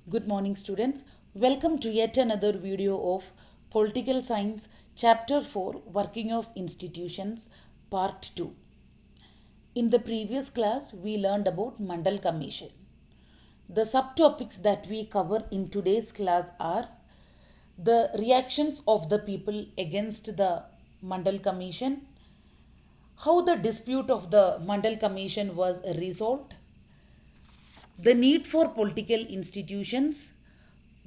Good morning, students. Welcome to yet another video of Political Science, Chapter 4 Working of Institutions, Part 2. In the previous class, we learned about Mandal Commission. The subtopics that we cover in today's class are the reactions of the people against the Mandal Commission, how the dispute of the Mandal Commission was resolved, the need for political institutions,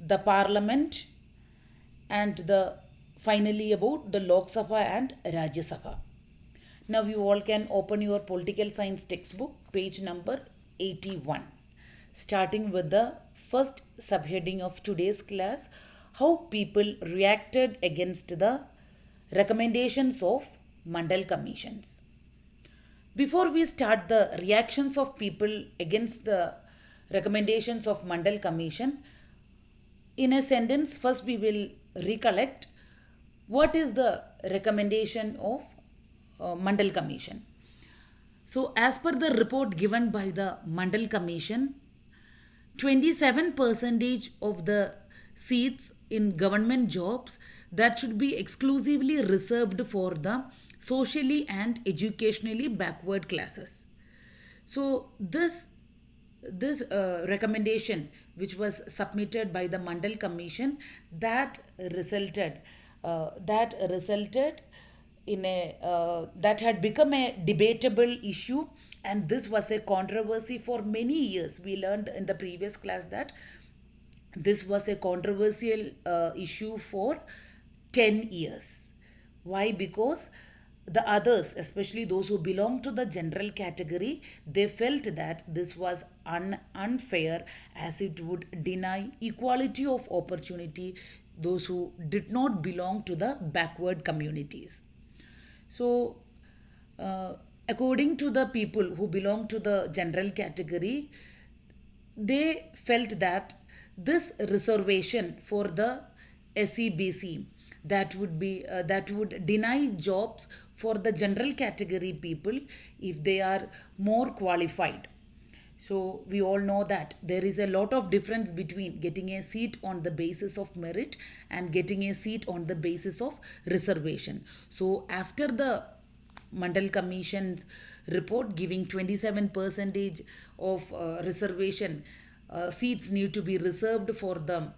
the parliament, and the finally about the Lok Sabha and Rajya Sabha. Now you all can open your political science textbook, page number 81, starting with the first subheading of today's class, how people reacted against the recommendations of Mandal commissions. Before we start the reactions of people against the recommendations of Mandal Commission, in a sentence, first we will recollect what is the recommendation of Mandal Commission. So, as per the report given by the Mandal Commission, 27 percentage of the seats in government jobs that should be exclusively reserved for the socially and educationally backward classes. So this recommendation which was submitted by the Mandal Commission that resulted in a that had become a debatable issue, and this was a controversy for many years. We learned in the previous class that this was a controversial issue for 10 years. Why? Because the others, especially those who belong to the general category, they felt that this was unfair, as it would deny equality of opportunity those who did not belong to the backward communities. So, according to the people who belong to the general category, they felt that this reservation for the SEBC that would deny jobs for the general category people if they are more qualified. So we all know that there is a lot of difference between getting a seat on the basis of merit and getting a seat on the basis of reservation. So after the Mandal Commission's report giving 27 percentage of reservation seats need to be reserved for the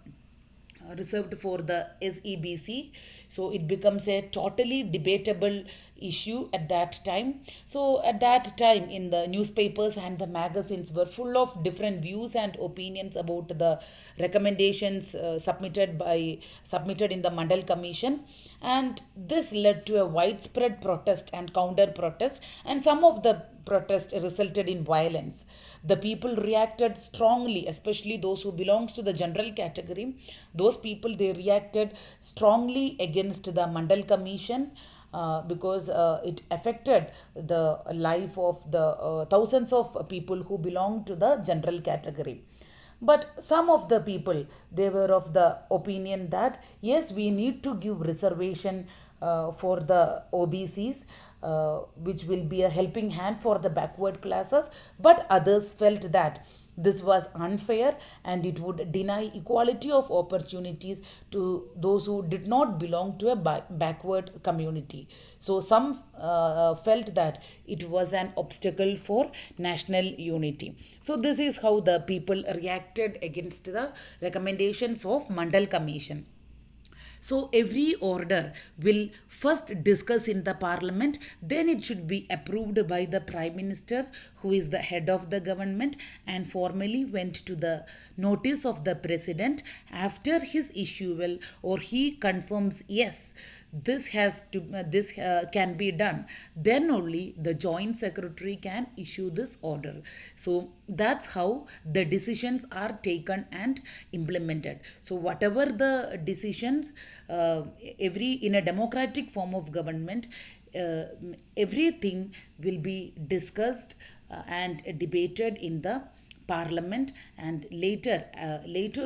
SEBC. So it becomes a totally debatable issue at that time. So at that time, in the newspapers and the magazines were full of different views and opinions about the recommendations submitted in the Mandal Commission, and this led to a widespread protest and counter protest, and some of the protest resulted in violence. The people reacted strongly, especially those who belongs to the general category. Those people, they reacted strongly against the Mandal Commission, because it affected the life of the thousands of people who belong to the general category. But some of the people, they were of the opinion that yes, we need to give reservation for the OBCs, which will be a helping hand for the backward classes. But others felt that this was unfair and it would deny equality of opportunities to those who did not belong to a backward community. So some felt that it was an obstacle for national unity. So this is how the people reacted against the recommendations of Mandal Commission. So every order will first discuss in the parliament, then it should be approved by the prime minister, who is the head of the government, and formally went to the notice of the president. After his issual, or he confirms yes, this can be done, then only the joint secretary can issue this order. So that's how the decisions are taken and implemented. So whatever the decisions, every in a democratic form of government, uh, everything will be discussed and debated in the parliament, and later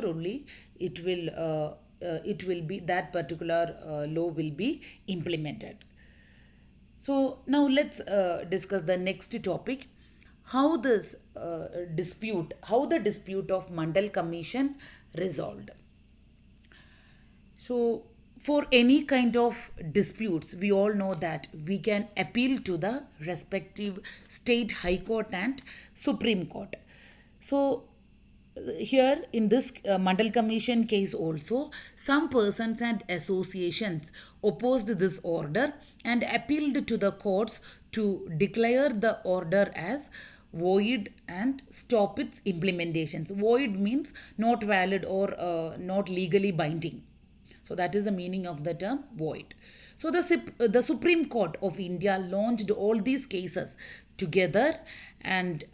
only it will be that particular law will be implemented. So now let's discuss the next topic, how the dispute of Mandal Commission resolved. So, for any kind of disputes, we all know that we can appeal to the respective state high court and Supreme Court. So, here in this Mandal Commission case also, some persons and associations opposed this order and appealed to the courts to declare the order as void and stop its implementations. Void means not valid or not legally binding. So that is the meaning of the term void. So the Supreme Court of India launched all these cases together, and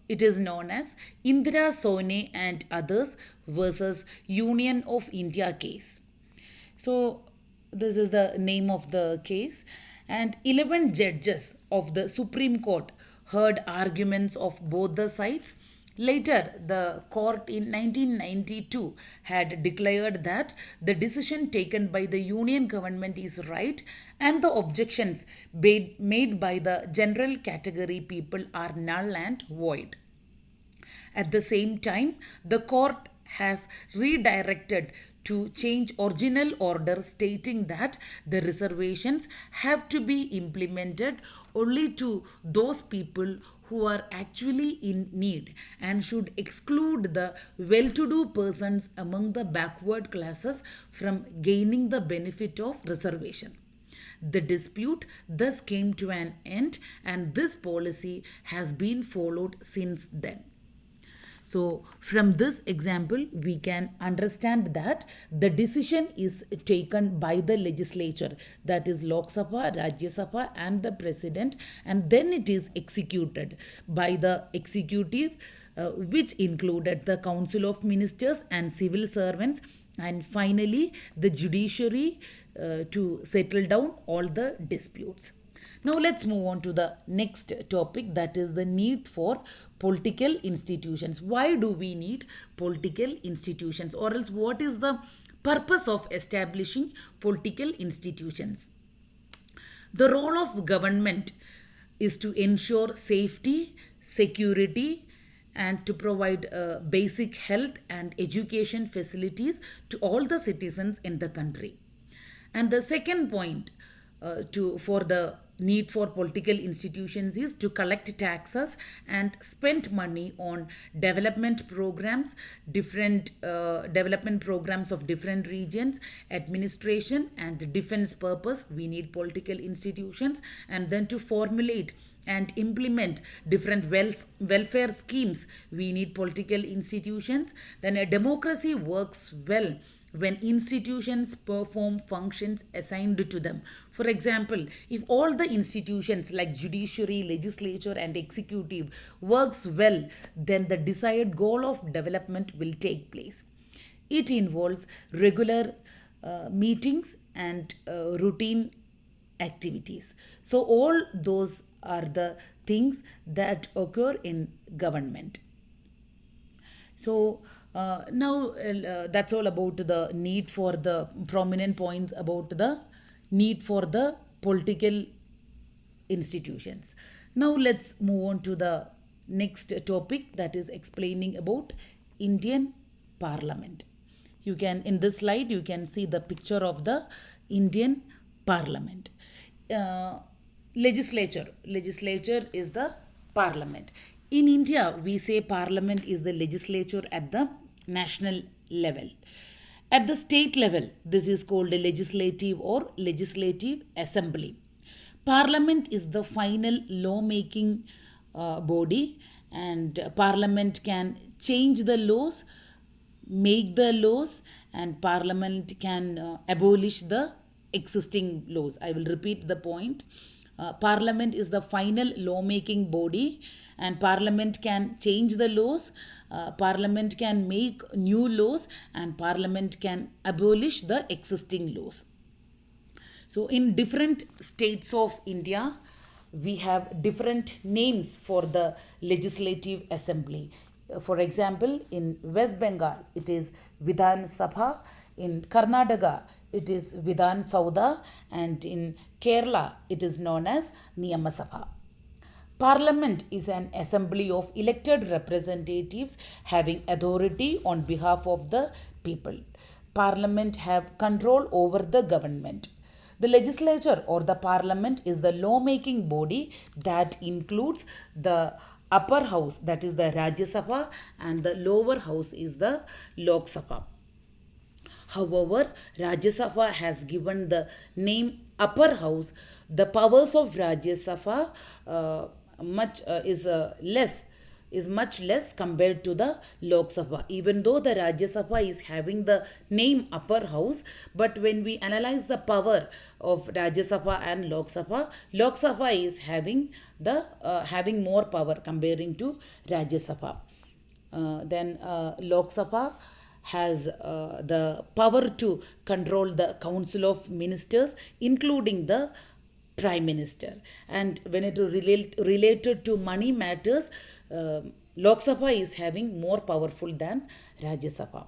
it is known as Indira Sone and others versus Union of India case. So this is the name of the case, and 11 judges of the Supreme Court heard arguments of both the sides. Later, the court in 1992 had declared that the decision taken by the union government is right and the objections made by the general category people are null and void. At the same time, the court has redirected to change original order stating that the reservations have to be implemented only to those people who are actually in need and should exclude the well-to-do persons among the backward classes from gaining the benefit of reservation. The dispute thus came to an end, and this policy has been followed since then. So, from this example, we can understand that the decision is taken by the legislature, that is Lok Sabha, Rajya Sabha, and the president, and then it is executed by the executive, which included the Council of Ministers and civil servants, and finally the judiciary to settle down all the disputes. Now let's move on to the next topic, that is the need for political institutions. Why do we need political institutions, or else what is the purpose of establishing political institutions? The role of government is to ensure safety, security, and to provide basic health and education facilities to all the citizens in the country. And the second point for the need for political institutions is to collect taxes and spend money on development programs, different development programs of different regions, administration and defense purpose. We need political institutions, and then to formulate and implement different welfare schemes, we need political institutions. Then a democracy works well when institutions perform functions assigned to them. For example, if all the institutions like judiciary, legislature and executive works well, then the desired goal of development will take place. It involves regular meetings and routine activities. So all those are the things that occur in government. So now that's all about the need for the prominent points about the need for the political institutions. Now let's move on to the next topic, that is explaining about Indian Parliament. You can, in this slide, you can see the picture of the Indian Parliament. Legislature is the parliament. In India, we say parliament is the legislature at the national level. At the state level, this is called a legislative or legislative assembly. Parliament is the final law-making body, and parliament can change the laws, make the laws, and parliament can abolish the existing laws. I will repeat the point. Parliament is the final law-making body, and Parliament can change the laws, Parliament can make new laws, and Parliament can abolish the existing laws. So in different states of India, we have different names for the legislative assembly. For example, in West Bengal, it is Vidhan Sabha. In Karnataka, it is Vidhan Sauda, and in Kerala, it is known as Niyama Sabha. Parliament is an assembly of elected representatives having authority on behalf of the people. Parliament have control over the government. The legislature or the parliament is the lawmaking body that includes the upper house, that is the Rajya Sabha, and the lower house is the Lok Sabha. However, Rajya Sabha has given the name upper house. The powers of Rajya Sabha much less is much less compared to the Lok Sabha. Even though the Rajya Sabha is having the name upper house, but when we analyze the power of Rajya Sabha and Lok Sabha is having more power comparing to Rajya Sabha. Then Lok Sabha has the power to control the council of ministers, including the prime minister. And when it related to money matters, Lok Sabha is having more powerful than Rajya Sabha.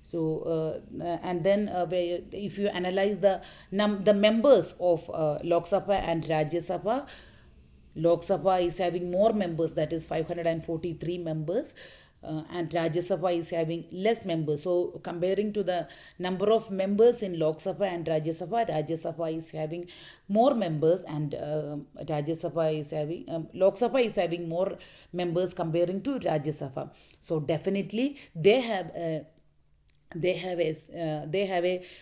So and then if you analyze the members of Lok Sabha and Rajya Sabha, Lok Sabha is having more members, that is 543 members, and Rajya Sabha is having less members. So, comparing to the number of members in Lok Sabha and Rajya Sabha is having more members, and Lok Sabha is having more members comparing to Rajya Sabha. So, definitely they have a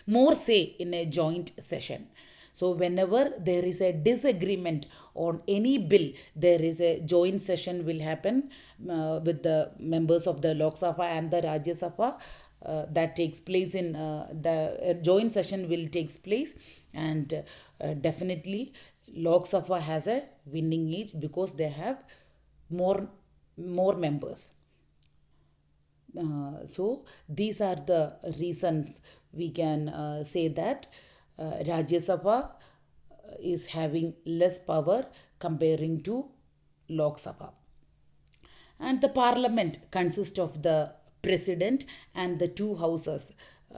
more say in a joint session. So whenever there is a disagreement on any bill, there is a joint session will happen with the members of the Lok Sabha and the Rajya Sabha. That takes place in the joint session will takes place, and definitely Lok Sabha has a winning edge because they have more members. So these are the reasons we can say that Rajya Sabha is having less power comparing to Lok Sabha. And the parliament consists of the president and the two houses.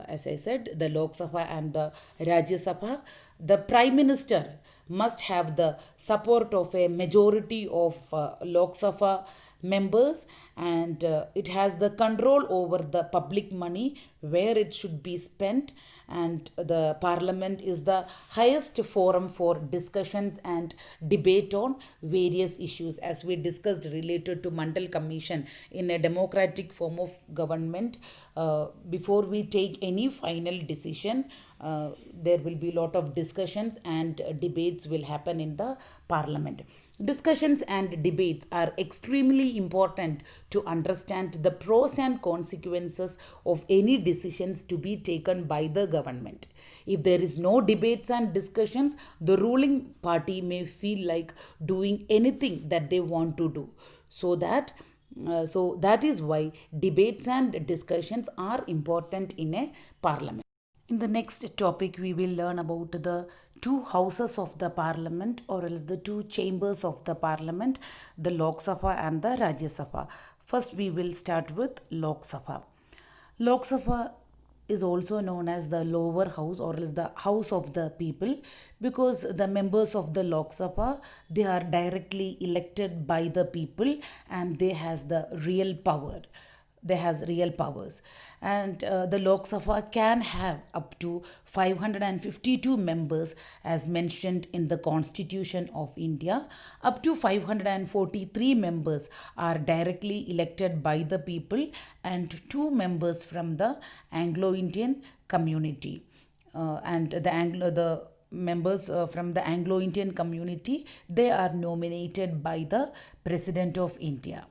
As I said, the Lok Sabha and the Rajya Sabha. The prime minister must have the support of a majority of Lok Sabha members, and it has the control over the public money where it should be spent, and the parliament is the highest forum for discussions and debate on various issues, as we discussed related to Mandal Commission. In a democratic form of government, before we take any final decision, there will be a lot of discussions and debates will happen in the parliament. Discussions and debates are extremely important to understand the pros and consequences of any decisions to be taken by the government. If there is no debates and discussions, the ruling party may feel like doing anything that they want to do. So that is why debates and discussions are important in a parliament. In the next topic, we will learn about the two houses of the parliament, or else the two chambers of the parliament, the Lok Sabha and the Rajya Sabha. First, we will start with Lok Sabha. Lok Sabha is also known as the lower house, or else the house of the people, because the members of the Lok Sabha, they are directly elected by the people and they has the real power. They has real powers, and the Lok Sabha can have up to 552 members as mentioned in the Constitution of India. Up to 543 members are directly elected by the people, and 2 members from the Anglo-Indian community. And the members from the Anglo-Indian community, they are nominated by the President of India.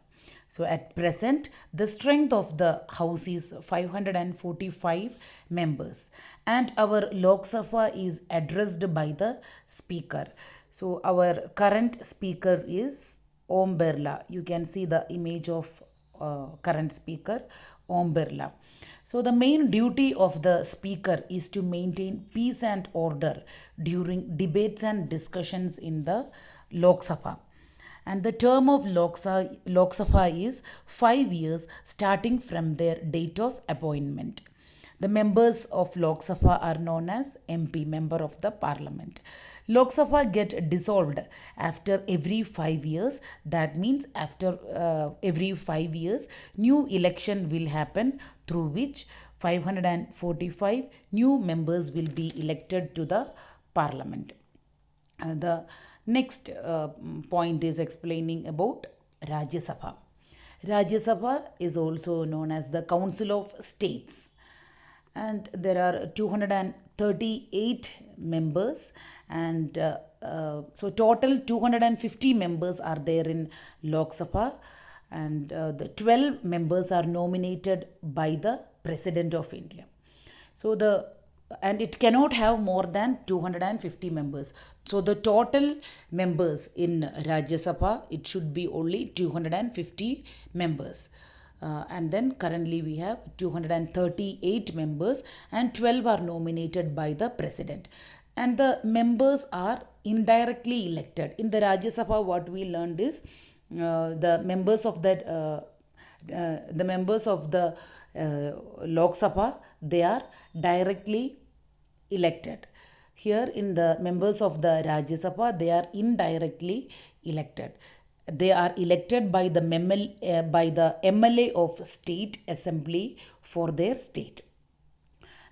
So at present, the strength of the house is 545 members, and our Lok Sabha is addressed by the speaker. So our current speaker is Om Birla. You can see the image of current speaker, Om Birla. So the main duty of the speaker is to maintain peace and order during debates and discussions in the Lok Sabha. And the term of Lok Sabha is 5 years starting from their date of appointment. The members of Lok Sabha are known as MP, Member of the Parliament. Lok Sabha get dissolved after every 5 years. That means after every 5 years, new election will happen through which 545 new members will be elected to the Parliament. The next point is explaining about Rajya Sabha. Rajya Sabha is also known as the Council of States, and there are 238 members, and so total 250 members are there in Lok Sabha, and the 12 members are nominated by the President of India. So the and it cannot have more than 250 members. So the total members in Rajya Sabha, it should be only 250 members. And then currently we have 238 members, and 12 are nominated by the president. And the members are indirectly elected. In the Rajya Sabha, what we learned is the members of the Lok Sabha, they are directly elected. Here in the members of the Rajya Sabha, they are indirectly elected. They are elected by the MLA of State Assembly for their state.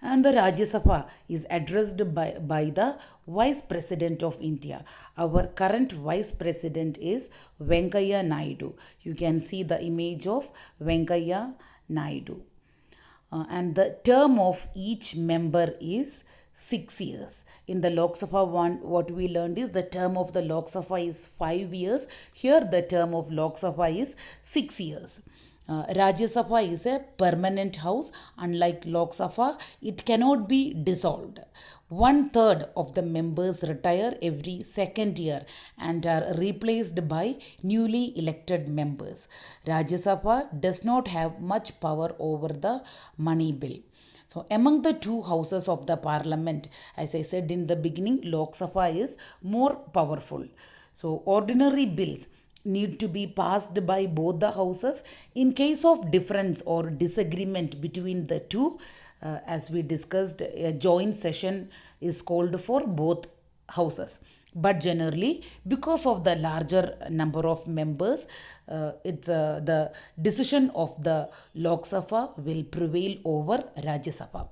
And the Rajya Sabha is addressed by the Vice President of India. Our current Vice President is Venkaiah Naidu. You can see the image of Venkaiah Naidu. And the term of each member is 6 years. In the Lok Sabha one, what we learned is the term of the Lok Sabha is 5 years. Here the term of Lok Sabha is 6 years. Rajya Sabha is a permanent house. Unlike Lok Sabha, it cannot be dissolved. 1/3 of the members retire every second year and are replaced by newly elected members. Rajya Sabha does not have much power over the money bill. So, among the two houses of the parliament, as I said in the beginning, Lok Sabha is more powerful. So, ordinary bills need to be passed by both the houses. In case of difference or disagreement between the two, as we discussed, a joint session is called for both houses. But generally, because of the larger number of members, it's the decision of the Lok Sabha will prevail over Rajya Sabha.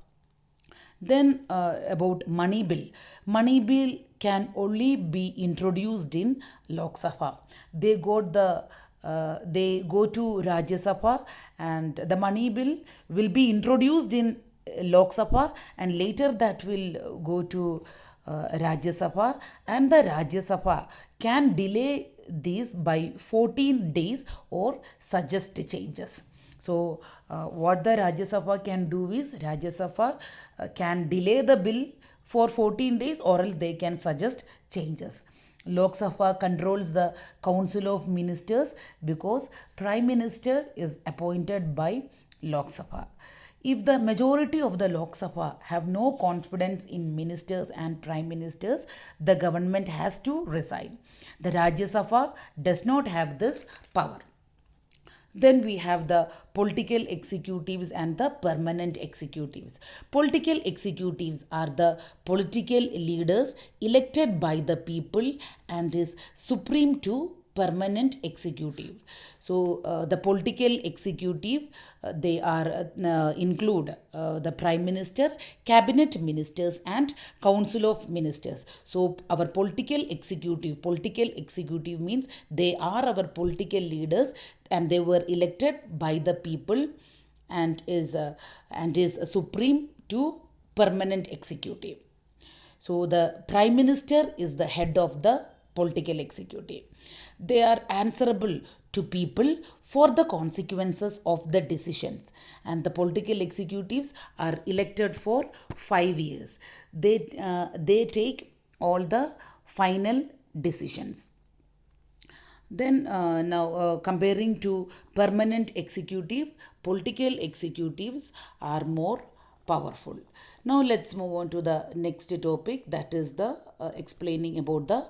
Then about money bill. Money bill can only be introduced in Lok Sabha. They go to Rajya Sabha, and the money bill will be introduced in Lok Sabha, and later that will go to Rajya Sabha, and the Rajya Sabha can delay these by 14 days or suggest changes. So, what the Rajya Sabha can do is Rajya Sabha can delay the bill for 14 days, or else they can suggest changes. Lok Sabha controls the Council of Ministers because Prime Minister is appointed by Lok Sabha. If the majority of the Lok Sabha have no confidence in ministers and prime ministers, the government has to resign. The Rajya Sabha does not have this power. Then we have the political executives and the permanent executives. Political executives are the political leaders elected by the people and is supreme to permanent executive. So the political executive, they are include the prime minister, cabinet ministers, and council of ministers. So our political executive means they are our political leaders, and they were elected by the people and is supreme to permanent executive. So the prime minister is the head of the political executive. They are answerable to people for the consequences of the decisions, and the political executives are elected for 5 years. They take all the final decisions. Then now comparing to permanent executive, political executives are more powerful. Now let's move on to the next topic, that is the explaining about the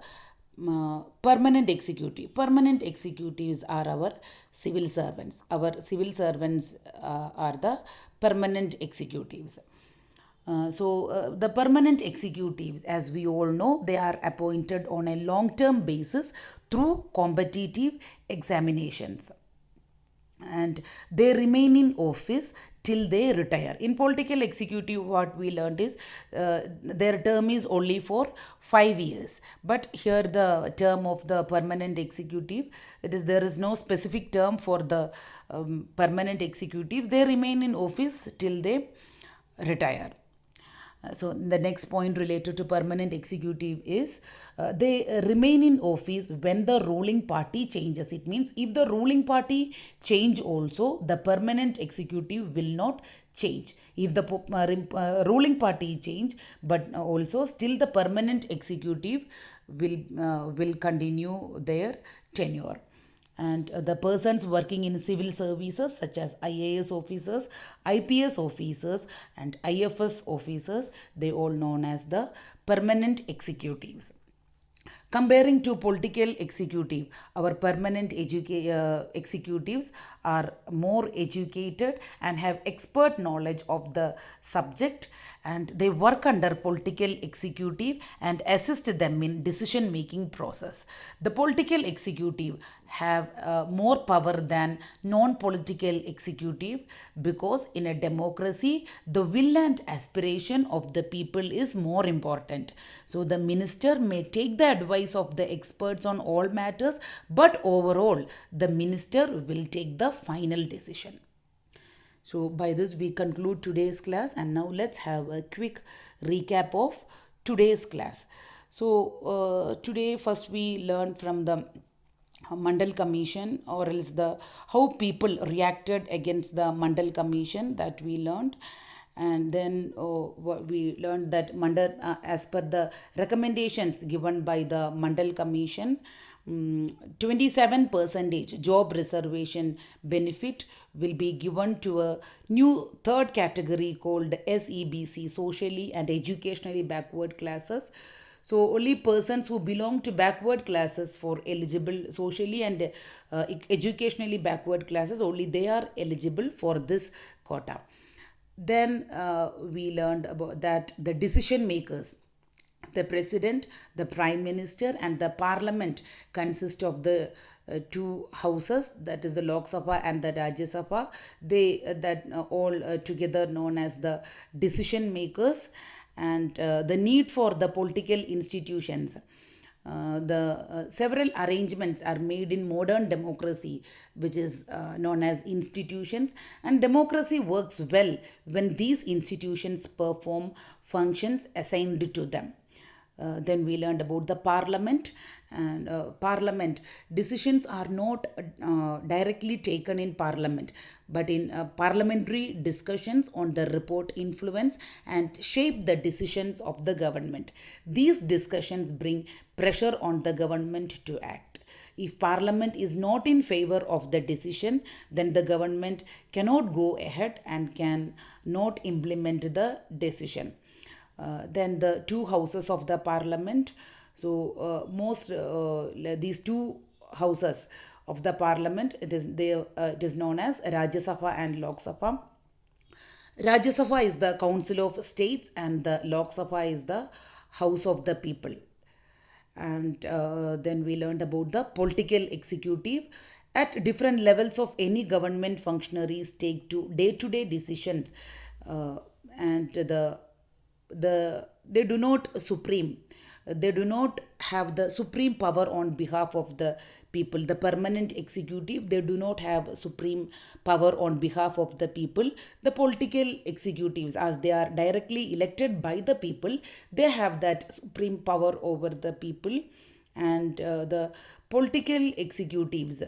permanent executive. Permanent executives are our civil servants. Our civil servants are the permanent executives. The permanent executives, as we all know, they are appointed on a long term basis through competitive examinations, and they remain in office till they retire. In political executive, what we learned is their term is only for 5 years. But here, the term of the permanent executive, it is there is no specific term for the permanent executives. They remain in office till they retire. So the next point related to permanent executive is they remain in office when the ruling party changes. It means if the ruling party change also, the permanent executive will not change. If the ruling party change, but also still the permanent executive will continue their tenure. And the persons working in civil services such as IAS officers, IPS officers, and IFS officers, they all known as the permanent executives. Comparing to political executive, our permanent executives are more educated and have expert knowledge of the subject, and they work under political executive and assist them in decision making process. The political executive have more power than non-political executive, because in a democracy the will and aspiration of the people is more important. So the minister may take the advice of the experts on all matters, but overall the minister will take the final decision. So, by this, we conclude today's class, and now let's have a quick recap of today's class. Today, first we learned from the Mandal Commission, or else the how people reacted against the Mandal Commission, that we learned. And then we learned that as per the recommendations given by the Mandal Commission, 27% job reservation benefit will be given to a new third category called SEBC, socially and educationally backward classes. So only persons who belong to backward classes for eligible socially and educationally backward classes, only they are eligible for this quota. Then we learned about that the decision makers, the president, the prime minister, and the parliament consist of the two houses, that is the Lok Sabha and the Rajya Sabha. They that all together known as the decision makers, and the need for the political institutions. The several arrangements are made in modern democracy, which is known as institutions, and democracy works well when these institutions perform functions assigned to them. Then we learned about the parliament, and parliament decisions are not directly taken in parliament, but in parliamentary discussions on the report influence and shape the decisions of the government. These discussions bring pressure on the government to act. If parliament is not in favor of the decision, then the government cannot go ahead and can not implement the decision. Then the two houses of the parliament. These two houses of the parliament, it is known as Rajya Sabha and Lok Sabha. Rajya Sabha is the council of states, and the Lok Sabha is the house of the people. And then we learned about the political executive. At different levels of any government, functionaries take to day-to-day decisions, and they do not have the supreme power on behalf of the people. The permanent executive, they do not have supreme power on behalf of the people. The political executives, as they are directly elected by the people, they have that supreme power over the people. And the political executives,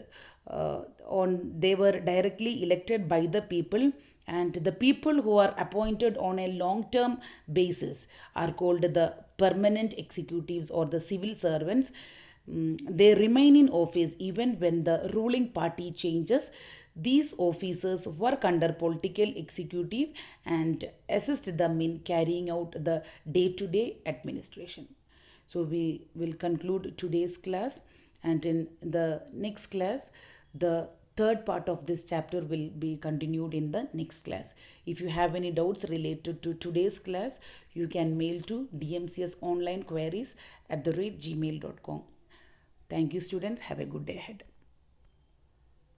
they were directly elected by the people, and the people who are appointed on a long term basis are called the permanent executives or the civil servants. They remain in office even when the ruling party changes. These officers work under political executive and assist them in carrying out the day-to-day administration. So we will conclude today's class, and in the next class, the third part of this chapter will be continued in the next class. If you have any doubts related to today's class, you can mail to dmcsonlinequeries@gmail.com. Thank you, students. Have a good day ahead.